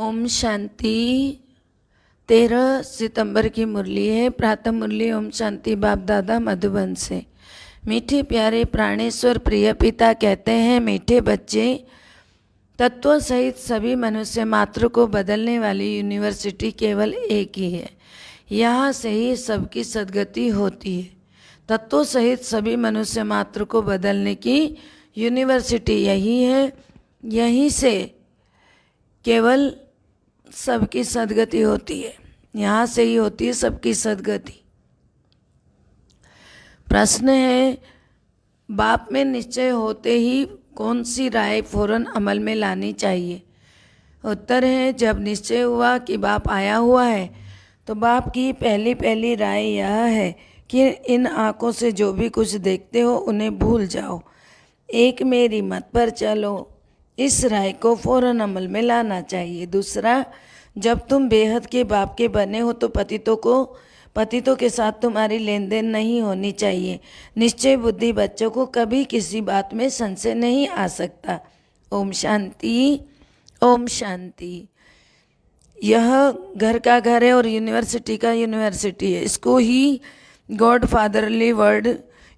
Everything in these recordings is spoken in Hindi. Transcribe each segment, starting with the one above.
ओम शांति। 13 सितंबर की मुरली है। प्रातः मुरली ओम शांति बाप दादा मधुबन से। मीठे प्यारे प्राणेश्वर प्रिय पिता कहते हैं, मीठे बच्चे, तत्वों सहित सभी मनुष्य मात्र को बदलने वाली यूनिवर्सिटी केवल एक ही है। यहाँ से ही सबकी सद्गति होती है। तत्वों सहित सभी मनुष्य मात्र को बदलने की यूनिवर्सिटी यही है। यहीं से केवल सबकी सद्गति होती है। यहाँ से ही होती है सबकी सद्गति। प्रश्न है, बाप में निश्चय होते ही कौन सी राय फौरन अमल में लानी चाहिए? उत्तर है, जब निश्चय हुआ कि बाप आया हुआ है तो बाप की पहली राय यह है कि इन आँखों से जो भी कुछ देखते हो उन्हें भूल जाओ, एक मेरी मत पर चलो। इस राय को फौरन अमल में लाना चाहिए। दूसरा, जब तुम बेहद के बाप के बने हो तो पतितों के साथ तुम्हारी लेन देन नहीं होनी चाहिए। निश्चय बुद्धि बच्चों को कभी किसी बात में संशय नहीं आ सकता। ओम शांति, ओम शांति। यह घर का घर है और यूनिवर्सिटी का यूनिवर्सिटी है। इसको ही गॉड फादरली वर्ल्ड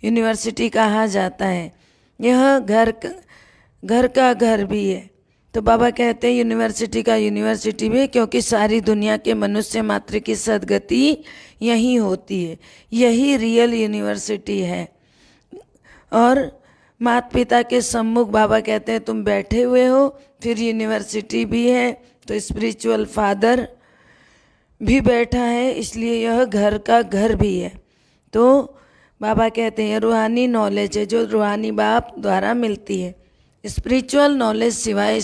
यूनिवर्सिटी कहा जाता है। यह घर का घर भी है। तो बाबा कहते हैं यूनिवर्सिटी का यूनिवर्सिटी भी है, क्योंकि सारी दुनिया के मनुष्य मात्र की सद्गति यही होती है। यही रियल यूनिवर्सिटी है। और माता पिता के सम्मुख बाबा कहते हैं तुम बैठे हुए हो, फिर यूनिवर्सिटी भी है, तो स्पिरिचुअल फादर भी बैठा है, इसलिए यह घर का घर भी है। तो बाबा कहते हैं रूहानी नॉलेज है जो रूहानी बाप द्वारा मिलती है। स्पिरिचुअल नॉलेज सिवाय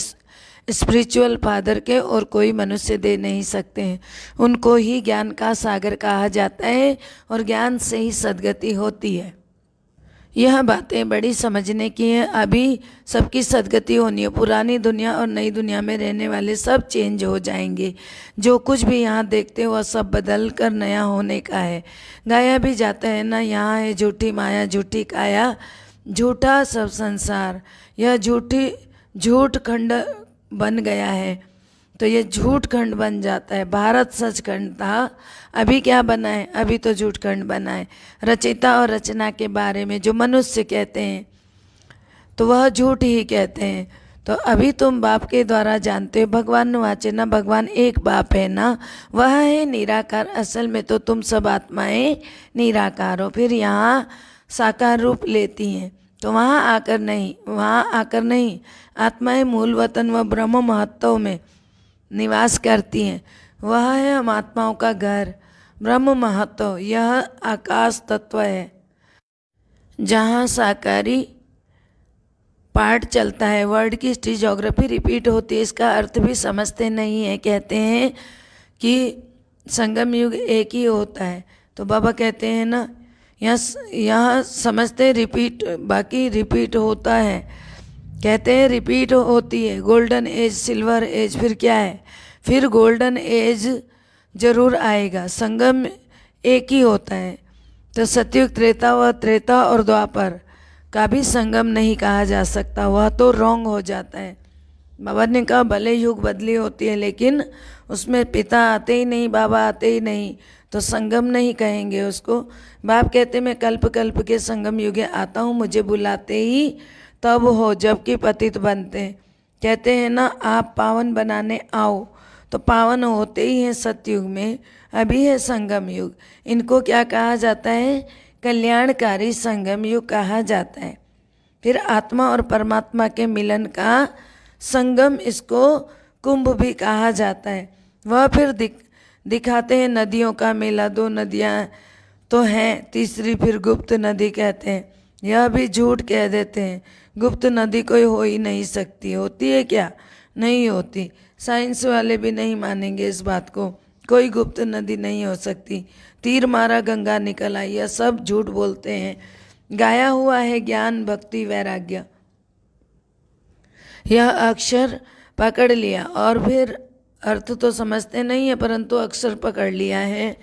स्पिरिचुअल फादर के और कोई मनुष्य दे नहीं सकते हैं। उनको ही ज्ञान का सागर कहा जाता है और ज्ञान से ही सद्गति होती है। यह बातें बड़ी समझने की हैं। अभी सबकी सद्गति होनी है। पुरानी दुनिया और नई दुनिया में रहने वाले सब चेंज हो जाएंगे। जो कुछ भी यहाँ देखते हो वह सब बदल कर नया होने का है। गाया भी जाता है ना, यहाँ है झूठी माया झूठी काया झूठा सब संसार। यह झूठ खंड बन गया है, तो ये झूठ खंड बन जाता है। भारत सचखंड था, अभी क्या बना है? अभी तो झूठ खंड बना है। रचयिता और रचना के बारे में जो मनुष्य कहते हैं तो वह झूठ ही कहते हैं। तो अभी तुम बाप के द्वारा जानते हो, भगवान वाचे ना, भगवान एक बाप है ना, वह है निराकार। असल में तो तुम सब आत्माएं निराकार हो, फिर यहाँ साकार रूप लेती हैं। तो वहाँ आकर नहीं, आत्माएं मूल वतन व ब्रह्म महत्व में निवास करती हैं। वह है हम आत्माओं का घर, ब्रह्म महत्व। यह आकाश तत्व है जहाँ साकारी पाठ चलता है। वर्ड की हिस्ट्री ज्योग्राफी रिपीट होती है, इसका अर्थ भी समझते नहीं है। कहते हैं कि संगम युग एक ही होता है, तो बाबा कहते हैं ना, यहाँ समझते रिपीट, बाकी रिपीट होता है। कहते हैं रिपीट होती है। गोल्डन एज, सिल्वर एज, फिर क्या है? फिर गोल्डन एज जरूर आएगा। संगम एक ही होता है। तो सतयुग, त्रेता और द्वापर का भी संगम नहीं कहा जा सकता, वह तो रॉन्ग हो जाता है। बाबा ने कहा भले युग बदली होती है लेकिन उसमें पिता आते ही नहीं, बाबा आते ही नहीं, तो संगम नहीं कहेंगे उसको। बाप कहते मैं कल्प कल्प के संगम युगे आता हूँ, मुझे बुलाते ही तब हो जबकि पतित बनते हैं। कहते हैं ना, आप पावन बनाने आओ, तो पावन होते ही हैं सतयुग में। अभी है संगम युग। इनको क्या कहा जाता है? कल्याणकारी संगम युग कहा जाता है। फिर आत्मा और परमात्मा के मिलन का संगम, इसको कुंभ भी कहा जाता है। वह फिर दिखाते हैं नदियों का मेला। 2 नदियाँ तो हैं, तीसरी फिर गुप्त नदी कहते हैं। यह भी झूठ कह देते हैं, गुप्त नदी कोई हो ही नहीं सकती। होती है क्या? नहीं होती। साइंस वाले भी नहीं मानेंगे इस बात को, कोई गुप्त नदी नहीं हो सकती। तीर मारा गंगा निकल आई, यह सब झूठ बोलते हैं। गाया हुआ है ज्ञान भक्ति वैराग्य, यह अक्षर पकड़ लिया और फिर अर्थ तो समझते नहीं है परंतु अक्षर पकड़ लिया है।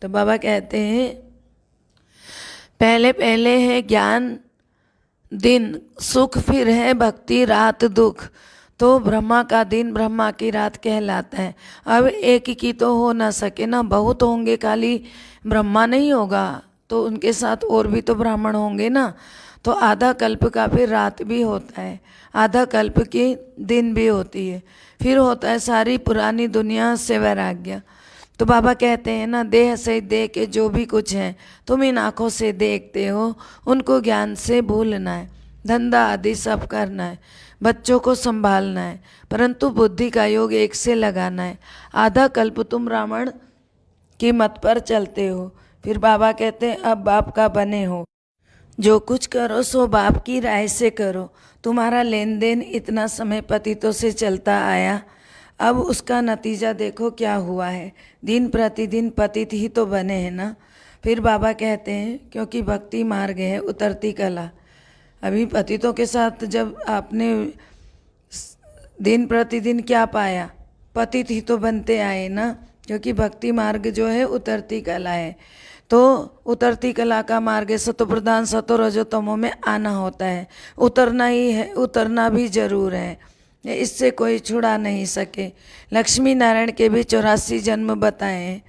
तो बाबा कहते हैं पहले है ज्ञान दिन सुख, फिर है भक्ति रात दुख। तो ब्रह्मा का दिन ब्रह्मा की रात कहलाता है। अब एक की तो हो ना सके ना, बहुत होंगे, खाली ब्रह्मा नहीं होगा तो उनके साथ और भी तो ब्राह्मण होंगे ना। तो आधा कल्प का फिर रात भी होता है, आधा कल्प की दिन भी होती है। फिर होता है सारी पुरानी दुनिया से वैराग्य। तो बाबा कहते हैं ना, देह से देह के जो भी कुछ है तुम इन आँखों से देखते हो, उनको ज्ञान से भूलना है, धंधा आदि सब करना है, बच्चों को संभालना है, परंतु बुद्धि का योग एक से लगाना है। आधा कल्प तुम रावण की मत पर चलते हो। फिर बाबा कहते हैं अब बाप का बने हो, जो कुछ करो सो बाप की राय से करो। तुम्हारा लेन देन इतना समय पतितों से चलता आया, अब उसका नतीजा देखो क्या हुआ है। दिन प्रतिदिन पतित ही तो बने हैं ना। फिर बाबा कहते हैं क्योंकि भक्ति मार्ग है उतरती कला। अभी पतितों के साथ जब आपने दिन प्रतिदिन क्या पाया, पतित ही तो बनते आए ना, क्योंकि भक्ति मार्ग जो है उतरती कला है। तो उतरती कला का मार्ग है, सतो प्रधान सतो रजो तमो में आना होता है, उतरना ही है, उतरना भी जरूर है, इससे कोई छुड़ा नहीं सके। लक्ष्मी नारायण के भी 84 जन्म बताए हैं।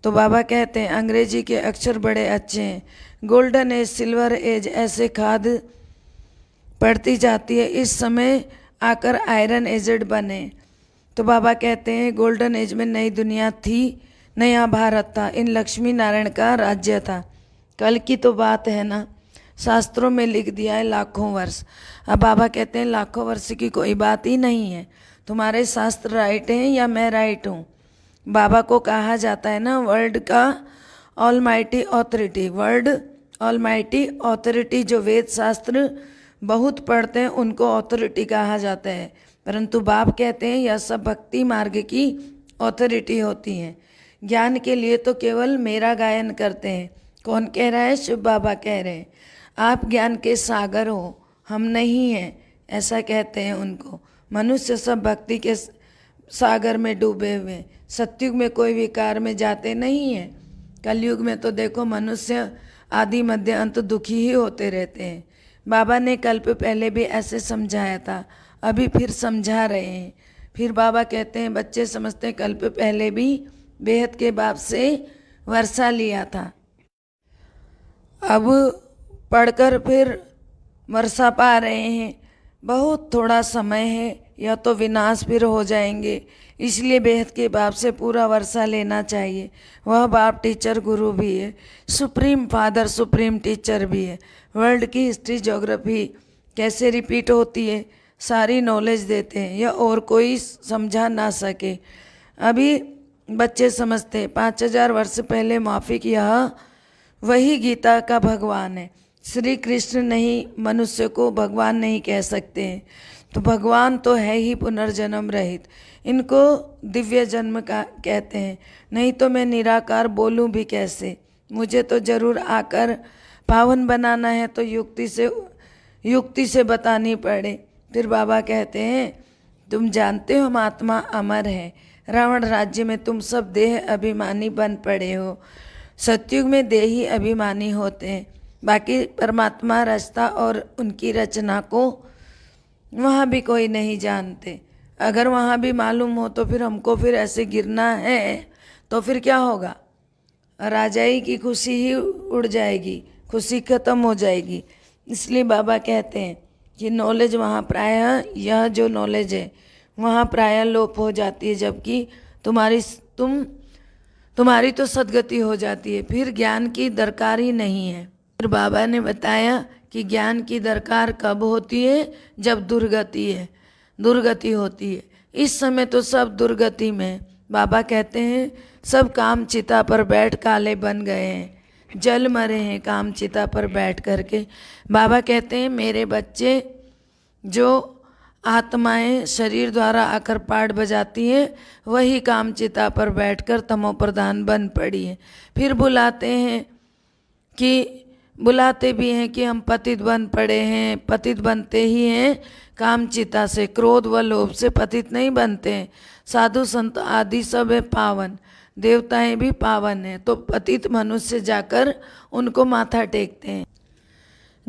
तो बाबा कहते हैं अंग्रेजी के अक्षर बड़े अच्छे हैं, गोल्डन एज सिल्वर एज ऐसे खाद पड़ती जाती है, इस समय आकर आयरन एजेड बने। तो बाबा कहते हैं गोल्डन एज में नई दुनिया थी, नया भारत था, इन लक्ष्मी नारायण का राज्य था। कल की तो बात है ना, शास्त्रों में लिख दिया है लाखों वर्ष। अब बाबा कहते हैं लाखों वर्ष की कोई बात ही नहीं है, तुम्हारे शास्त्र राइट हैं या मैं राइट हूँ। बाबा को कहा जाता है ना वर्ल्ड का almighty authority, world almighty authority. जो वेद शास्त्र बहुत पढ़ते हैं उनको ऑथोरिटी कहा जाता है, परंतु बाप कहते हैं यह सब भक्ति मार्ग की ऑथोरिटी होती है। ज्ञान के लिए तो केवल मेरा गायन करते हैं। कौन कह रहा है? शिव बाबा कह रहे हैं आप ज्ञान के सागर हो, हम नहीं हैं, ऐसा कहते हैं उनको। मनुष्य सब भक्ति के सागर में डूबे हुए, सतयुग में कोई विकार में जाते नहीं हैं। कलयुग में तो देखो मनुष्य आदि मध्य अंत दुखी ही होते रहते हैं। बाबा ने कल्प पहले भी ऐसे समझाया था, अभी फिर समझा रहे हैं। फिर बाबा कहते हैं बच्चे समझते हैं कल्प पहले भी बेहद के बाप से वर्षा लिया था, अब पढ़कर फिर वर्षा पा रहे हैं। बहुत थोड़ा समय है, यह तो विनाश फिर हो जाएंगे, इसलिए बेहद के बाप से पूरा वर्षा लेना चाहिए। वह बाप टीचर गुरु भी है, सुप्रीम फादर सुप्रीम टीचर भी है। वर्ल्ड की हिस्ट्री ज्योग्राफी कैसे रिपीट होती है, सारी नॉलेज देते हैं, यह और कोई समझा ना सके। अभी बच्चे समझते हैं 5000 वर्ष पहले माफिक यह वही गीता का भगवान है। श्री कृष्ण नहीं, मनुष्य को भगवान नहीं कह सकते हैं। तो भगवान तो है ही पुनर्जन्म रहित, इनको दिव्य जन्म का कहते हैं। नहीं तो मैं निराकार बोलूं भी कैसे, मुझे तो जरूर आकर पावन बनाना है, तो युक्ति से बतानी पड़े। फिर बाबा कहते हैं तुम जानते हो महात्मा अमर है, रावण राज्य में तुम सब देह अभिमानी बन पड़े हो। सतयुग में देही अभिमानी होते हैं, बाकी परमात्मा रचता और उनकी रचना को वहाँ भी कोई नहीं जानते। अगर वहाँ भी मालूम हो तो फिर हमको फिर ऐसे गिरना है तो फिर क्या होगा, राजाई की खुशी ही उड़ जाएगी, खुशी खत्म हो जाएगी। इसलिए बाबा कहते हैं कि नॉलेज वहाँ प्रायः, यह जो नॉलेज है वहाँ प्रायः लोप हो जाती है, जबकि तुम्हारी तो सदगति हो जाती है। फिर ज्ञान की दरकार ही नहीं है। फिर बाबा ने बताया कि ज्ञान की दरकार कब होती है, जब दुर्गति होती है। इस समय तो सब दुर्गति में। बाबा कहते हैं सब काम चिता पर बैठ काले बन गए हैं, जल मरे हैं काम चिता पर बैठ करके। बाबा कहते हैं मेरे बच्चे जो आत्माएं शरीर द्वारा आकर पाठ बजाती हैं, वही काम चिता पर बैठकर तमो प्रधान बन पड़ी है। फिर बुलाते भी हैं कि हम पतित बन पड़े हैं। पतित बनते ही हैं काम चिता से, क्रोध व लोभ से पतित नहीं बनते हैं। साधु संत आदि सब है पावन, देवताएं भी पावन हैं, तो पतित मनुष्य जाकर उनको माथा टेकते हैं।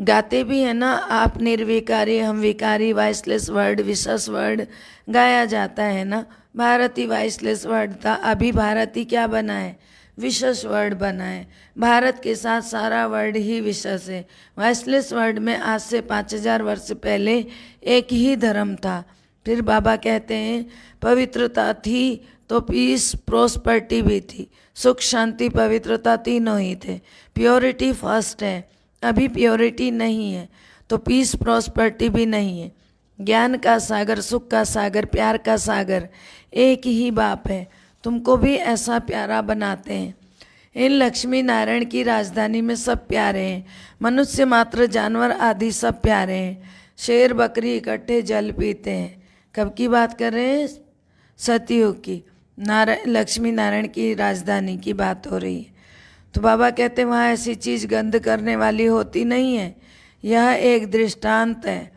गाते भी है ना, आप निर्विकारी हम विकारी, वॉइसलेस वर्ड, विशेष वर्ड गाया जाता है ना। भारती वॉइसलेस वर्ड था, अभी भारती क्या बना है, विशेष वर्ड बना है। भारत के साथ सारा वर्ड ही विशेष है। वॉइसलेस वर्ड में आज से 5000 वर्ष पहले एक ही धर्म था। फिर बाबा कहते हैं पवित्रता थी तो पीस प्रोस्पर्टी भी थी, सुख शांति पवित्रता तीनों ही थे। प्योरिटी फर्स्ट है, अभी प्योरिटी नहीं है तो पीस प्रोस्पर्टी भी नहीं है। ज्ञान का सागर, सुख का सागर, प्यार का सागर एक ही बाप है, तुमको भी ऐसा प्यारा बनाते हैं। इन लक्ष्मी नारायण की राजधानी में सब प्यारे हैं, मनुष्य मात्र जानवर आदि सब प्यारे हैं। शेर बकरी इकट्ठे जल पीते हैं। कब की बात कर रहे हैं, सतयुग की, लक्ष्मी नारायण की राजधानी की बात हो रही है। तो बाबा कहते हैं वहाँ ऐसी चीज़ गंद करने वाली होती नहीं है, यह एक दृष्टांत है।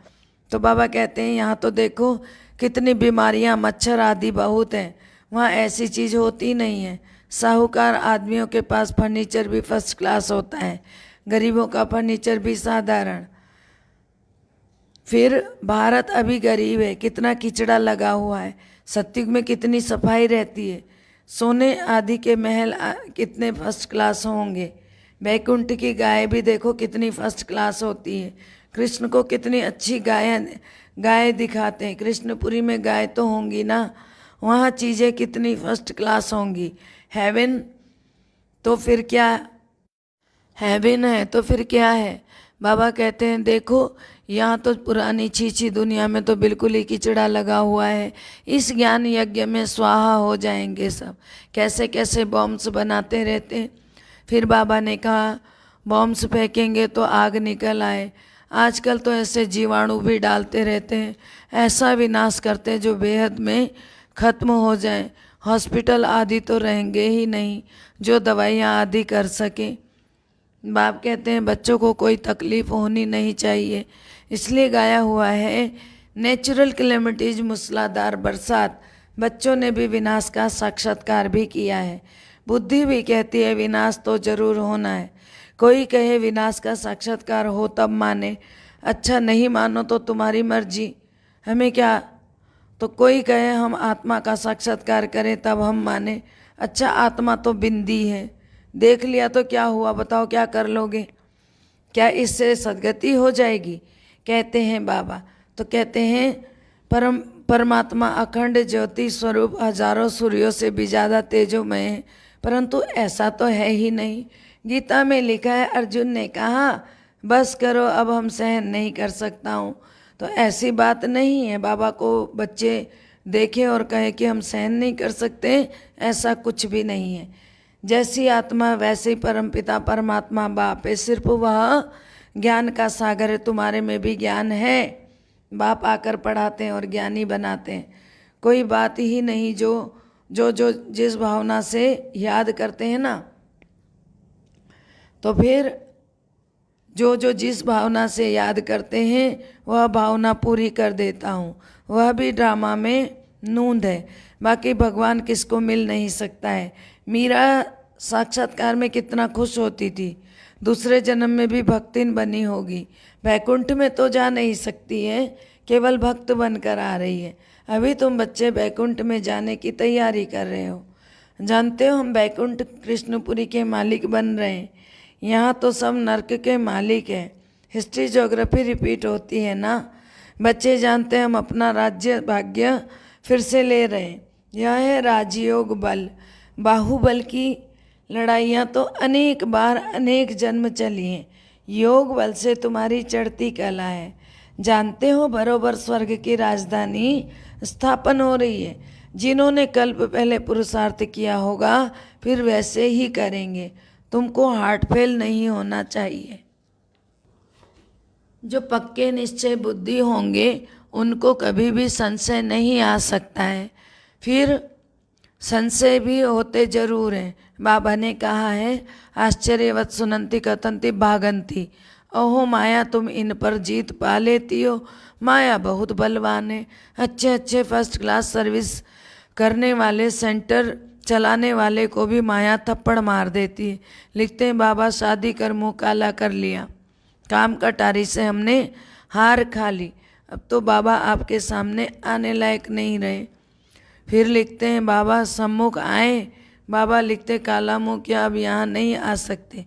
तो बाबा कहते हैं यहाँ तो देखो कितनी बीमारियाँ, मच्छर आदि बहुत हैं, वहाँ ऐसी चीज़ होती नहीं है। साहूकार आदमियों के पास फर्नीचर भी फर्स्ट क्लास होता है, गरीबों का फर्नीचर भी साधारण। फिर भारत अभी गरीब है, कितना कीचड़ा लगा हुआ है। सतयुग में कितनी सफाई रहती है, सोने आदि के महल कितने फर्स्ट क्लास होंगे। बैकुंठ की गाय भी देखो कितनी फर्स्ट क्लास होती है। कृष्ण को कितनी अच्छी गाय दिखाते हैं, कृष्णपुरी में गाय तो होंगी ना, वहाँ चीज़ें कितनी फर्स्ट क्लास होंगी। हेवन तो फिर क्या, हेवन है तो फिर क्या है। बाबा कहते हैं देखो यहाँ तो पुरानी छीछी दुनिया में तो बिल्कुल ही कीचड़ा लगा हुआ है, इस ज्ञान यज्ञ में स्वाहा हो जाएंगे सब। कैसे कैसे बॉम्ब्स बनाते रहते हैं। फिर बाबा ने कहा बॉम्ब्स फेंकेंगे तो आग निकल आए। आजकल तो ऐसे जीवाणु भी डालते रहते हैं, ऐसा विनाश करते हैं जो बेहद में ख़त्म हो जाए। हॉस्पिटल आदि तो रहेंगे ही नहीं जो दवाइयाँ आदि कर सकें। बाप कहते हैं बच्चों को कोई तकलीफ होनी नहीं चाहिए, इसलिए गाया हुआ है नेचुरल कैलेमिटीज, मूसलाधार बरसात। बच्चों ने भी विनाश का साक्षात्कार भी किया है। बुद्धि भी कहती है विनाश तो जरूर होना है। कोई कहे विनाश का साक्षात्कार हो तब माने, अच्छा नहीं मानो तो तुम्हारी मर्जी, हमें क्या। तो कोई कहे हम आत्मा का साक्षात्कार करें तब हम माने, अच्छा आत्मा तो बिंदी है, देख लिया तो क्या हुआ, बताओ क्या कर लोगे, क्या इससे सदगति हो जाएगी, कहते हैं बाबा। तो कहते हैं परमात्मा अखंड ज्योति स्वरूप हजारों सूर्यों से भी ज़्यादा तेजोमय है, परंतु ऐसा तो है ही नहीं। गीता में लिखा है, अर्जुन ने कहा बस करो अब हम सहन नहीं कर सकता हूँ। तो ऐसी बात नहीं है बाबा को बच्चे देखें और कहें कि हम सहन नहीं कर सकते, ऐसा कुछ भी नहीं है। जैसी आत्मा वैसे ही परमपिता परमात्मा बाप है, सिर्फ वह ज्ञान का सागर है। तुम्हारे में भी ज्ञान है, बाप आकर पढ़ाते हैं और ज्ञानी बनाते हैं। कोई बात ही नहीं, जो जिस भावना से याद करते हैं ना, तो फिर जो जिस भावना से याद करते हैं वह भावना पूरी कर देता हूँ। वह भी ड्रामा में नूंद है, बाकी भगवान किसको मिल नहीं सकता है। मीरा साक्षात्कार में कितना खुश होती थी, दूसरे जन्म में भी भक्तिन बनी होगी। बैकुंठ में तो जा नहीं सकती है, केवल भक्त बनकर आ रही है। अभी तुम बच्चे बैकुंठ में जाने की तैयारी कर रहे हो। जानते हो हम बैकुंठ कृष्णपुरी के मालिक बन रहे हैं, यहाँ तो सब नरक के मालिक हैं। हिस्ट्री ज्योग्राफी रिपीट होती है ना। बच्चे जानते हैं हम अपना राज्य भाग्य फिर से ले रहे हैं। यह है राजयोग बल। बाहुबल की लड़ाइयाँ तो अनेक बार अनेक जन्म चली हैं। योग बल से तुम्हारी चढ़ती कला है। जानते हो बरोबर स्वर्ग की राजधानी स्थापन हो रही है। जिन्होंने कल्प पहले पुरुषार्थ किया होगा फिर वैसे ही करेंगे। तुमको हार्ट फेल नहीं होना चाहिए। जो पक्के निश्चय बुद्धि होंगे उनको कभी भी संशय नहीं आ सकता है। फिर संशय भी होते जरूर हैं। बाबा ने कहा है आश्चर्यवत सुनंती कथंती भागंती, ओहो माया तुम इन पर जीत पा लेती हो। माया बहुत बलवान है। अच्छे अच्छे फर्स्ट क्लास सर्विस करने वाले, सेंटर चलाने वाले को भी माया थप्पड़ मार देती है। लिखते हैं बाबा शादी कर मुँह काला कर लिया। काम कटारी से हमने हार खा ली, अब तो बाबा आपके सामने आने लायक नहीं रहे। फिर लिखते हैं बाबा सम्मुख आए, बाबा लिखते काला मुँह क्या अब यहाँ नहीं आ सकते।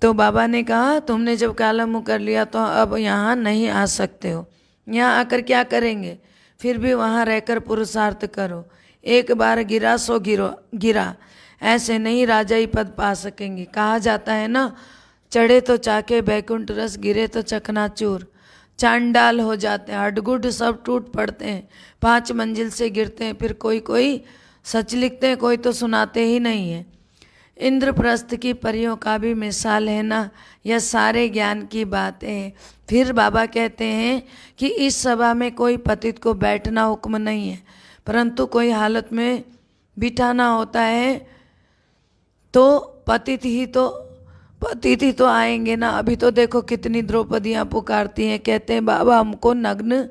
तो बाबा ने कहा तुमने जब काला मुँह कर लिया तो अब यहाँ नहीं आ सकते हो, यहाँ आकर क्या करेंगे, फिर भी वहाँ रहकर पुरुषार्थ करो, एक बार गिरा सो गिरा, ऐसे नहीं राजाई पद पा सकेंगे। कहा जाता है ना, चढ़े तो चाके बैकुंठ रस, गिरे तो चकनाचूर, चांडाल हो जाते हैं, हडगुड सब टूट पड़ते हैं, 5 मंजिल से गिरते हैं। फिर कोई कोई सच लिखते हैं, कोई तो सुनाते ही नहीं है। इंद्रप्रस्थ की परियों का भी मिसाल है ना, यह सारे ज्ञान की बातें हैं। फिर बाबा कहते हैं कि इस सभा में कोई पतित को बैठना हुक्म नहीं है, परंतु कोई हालत में बिठाना होता है तो पतित ही तो आएंगे ना। अभी तो देखो कितनी द्रौपदियाँ पुकारती हैं, कहते हैं बाबा हमको नग्न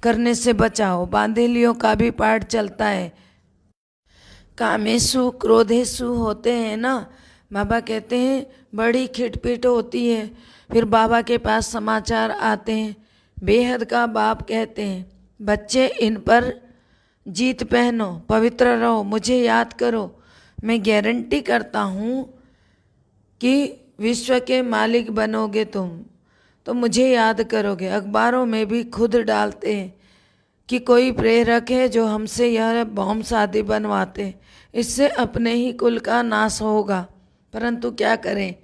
करने से बचाओ। बांधेलियों का भी पाठ चलता है, कामेशु क्रोधेशु होते हैं ना, बाबा कहते हैं बड़ी खिटपिट होती है। फिर बाबा के पास समाचार आते हैं, बेहद का बाप कहते हैं बच्चे इन पर जीत पहनो, पवित्र रहो, मुझे याद करो, मैं गारंटी करता हूँ कि विश्व के मालिक बनोगे तुम तो मुझे याद करोगे। अखबारों में भी खुद डालते हैं कि कोई प्रेरक है जो हमसे यह बॉम्ब शादी बनवाते, इससे अपने ही कुल का नाश होगा। परंतु क्या करें,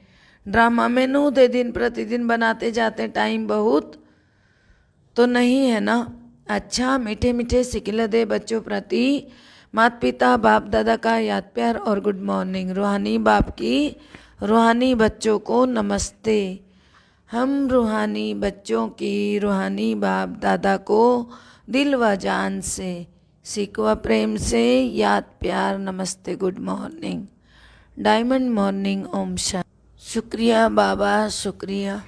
ड्रामा में नूदे दिन प्रतिदिन बनाते जाते, टाइम बहुत तो नहीं है ना। अच्छा, मीठे मीठे सिकिल दे बच्चों प्रति माता पिता बाप दादा का याद प्यार और गुड मॉर्निंग। रूहानी बाप की रूहानी बच्चों को नमस्ते। हम रूहानी बच्चों की रूहानी बाप दादा को दिल व जान से सीख व प्रेम से याद प्यार नमस्ते good morning, diamond morning, Om Shanti. शुक्रिया बाबा, शुक्रिया।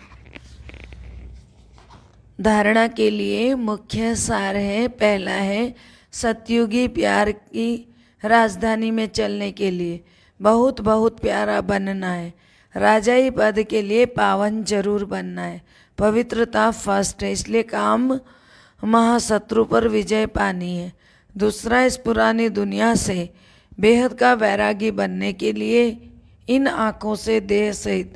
धारणा के लिए मुख्य सार है, पहला है सतयुगी प्यार की राजधानी में चलने के लिए बहुत बहुत प्यारा बनना है। राजाई पद के लिए पावन जरूर बनना है। पवित्रता फर्स्ट है, इसलिए काम महाशत्रु पर विजय पानी है। दूसरा, इस पुरानी दुनिया से बेहद का वैरागी बनने के लिए इन आँखों से देह सहित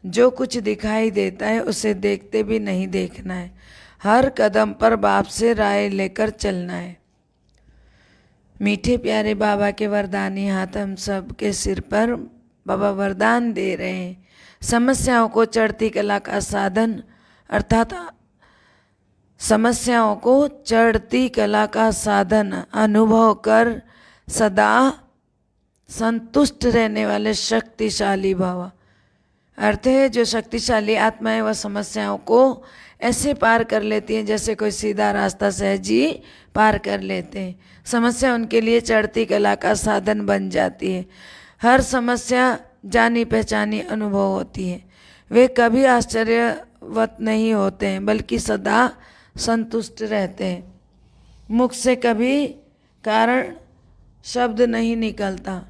जो कुछ दिखाई देता है उसे देखते भी नहीं देखना है। हर कदम पर बाप से राय लेकर चलना है। मीठे प्यारे बाबा के वरदानी हाथ हम सब के सिर पर बाबा वरदान दे रहे हैं। समस्याओं को चढ़ती कला का साधन, अर्थात समस्याओं को चढ़ती कला का साधन अनुभव कर सदा संतुष्ट रहने वाले शक्तिशाली भव। अर्थ है जो शक्तिशाली आत्माएं वह समस्याओं को ऐसे पार कर लेती हैं जैसे कोई सीधा रास्ता सहज ही पार कर लेते हैं। समस्या उनके लिए चढ़ती कला का साधन बन जाती है। हर समस्या जानी पहचानी अनुभव होती है। वे कभी आश्चर्यवत नहीं होते हैं बल्कि सदा संतुष्ट रहते हैं। मुख से कभी कारण शब्द नहीं निकलता,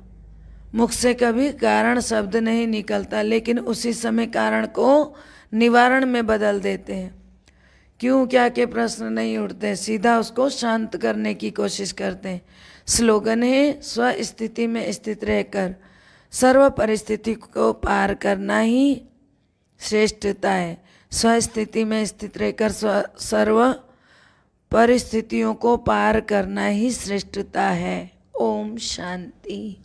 मुख से कभी कारण शब्द नहीं निकलता, लेकिन उसी समय कारण को निवारण में बदल देते हैं। क्यों क्या के प्रश्न नहीं उठते, सीधा उसको शांत करने की कोशिश करते हैं। स्लोगन है स्व स्थिति में स्थित रहकर सर्व परिस्थिति को पार करना ही श्रेष्ठता है। स्व स्थिति में स्थित रहकर सर्व परिस्थितियों को पार करना ही श्रेष्ठता है। ओम शांति।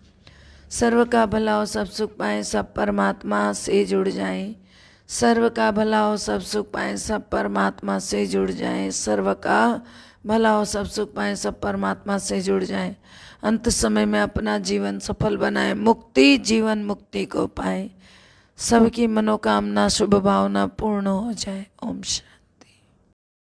सर्व का भला हो, सब सुख पाएं, सब परमात्मा से जुड़ जाएं। सर्व का भला हो, सब सुख पाएं, सब परमात्मा से जुड़ जाएं। सर्व का भला हो, सब सुख पाएं, सब परमात्मा से जुड़ जाएं। अंत समय में अपना जीवन सफल बनाएं, मुक्ति जीवन मुक्ति को पाएं। सबकी मनोकामना शुभ भावना पूर्ण हो जाए। ओम शांति।